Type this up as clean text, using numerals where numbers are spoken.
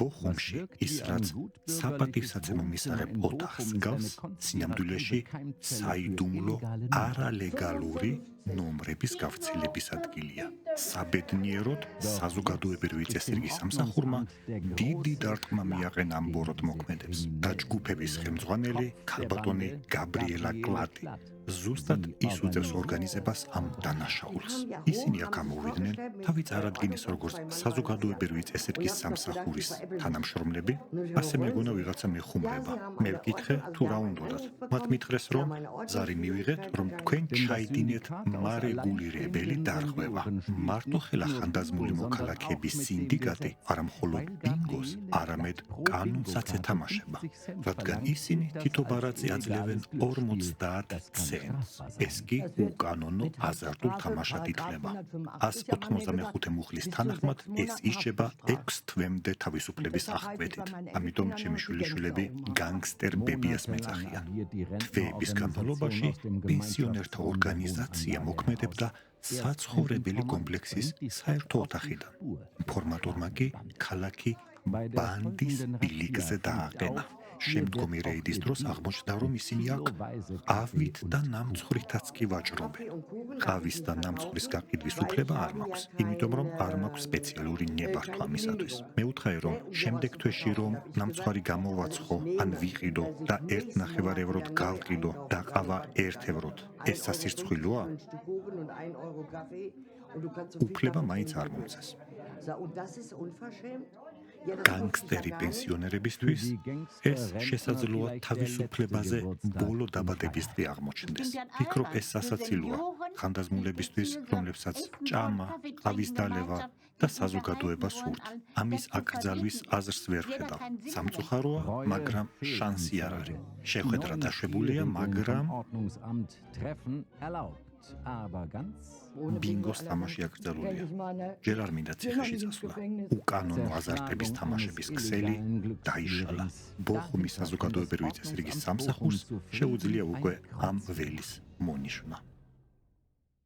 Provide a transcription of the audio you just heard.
ბოხუმში ის რაც საპატივსაცემო მისაღებ ოთახს გავს, სინამდვილეში საიდუმლო არალეგალური ნომრების გავრცელების ადგილია. საბედნიეროდ, საზოგადოებრივი წესრიგის სამსახურმა დიდი დარტყმა მიაყენა ამ ბოროტ მოქმედებს. დაჯგუფების ხელმძღვანელი ქალბატონი გაბრიელა კლატი ზუსტად ის უწევს ორგანიზებას ამ დანაშაულს. ისინი აქ ამოვიდნენ, თავი წარადგინეს როგორც საზოგადოებრივი წესრიგის სამსახურის თანამშრომლები, ასე მეგონა ვიღაცა მეხუმრება. მე ვკითხე, თუ რა უნდათ. მათ მითხრეს, რომ ზარი მივიღეთ, რომ თქვენ ჩაიდინეთ მარეგულირებელი დარღვევა. მარტო ხელახანდაზმული მოქალაქეების სინდიკატი არა მხოლოდ ბინგოს, არამედ კანონსაც ეთამაშება, რადგან ისინი თითო ბარათზე აძლევენ 50 ცენტს. ეს კი უკანონო აზარტულ თამაშად ითვლება. 195 მუხლის თანახმად ეს იშება 6 თვემდე თავისუფლების აღკვეთით. ამიტომ ჩემი შვილიშვილები განგსტერ ბებიას მეძახიან. თვეების განმავლობაში პენსიონერთა ორგანიზაცია მოქმედებდა საცხოვრებელი კომპლექსის საერთო ოთახიდან. ინფორმატორმა კი ქალაქი ბანდის ბილიკზე დააყენა. შემდგომი რეიდის დროს აღმოჩნდა, რომ ისინი აქ ყავით და ნამცხრითაც კი ვაჭრობენ. ყავის და ნამცხვრის გაყიდვის უფლება არ მაქვს, იმიტომ რომ არ მაქვს სპეციალური ნებართვა ამისათვის. მე ვუთხარი, რომ შემდეგ თვეში რომ ნამცხვარი გამოვაცხო, ან ვიყიდო და 1,5 ევროდ გავყიდო და ყავა 1 ევროდ, ეს სასირცხვილოა? უფლება მაინც არ მომწეს. განგსტერი პენსიონერებისთვის ეს შესაძლოა თავისუფლებაზე ბოლო დაბადების დღე აღმოჩნდეს. ფიქრობ, ეს სასაცილოა ხანდაზმულებისთვის, რომლებსაც ჭამა, ყავის დალევა და საზოგადოება სურთ. ამის აკრძალვის აზრს ვერ ხედავ. სამწუხაროა, მაგრამ შანსი არ არის. შეხვედრა დაშვებულია, მაგრამ ბინგოს თამაში აკრძალულია. ჯერ არ მინდა ციხეში წასვლა. უკანონო აზარტების თამაშების ქსელი დაიშალა. ბოხუმის საზოგადოებრივი წესრიგის სამსახურს შეუძლია უკვე ამ ველის მონიშვნა.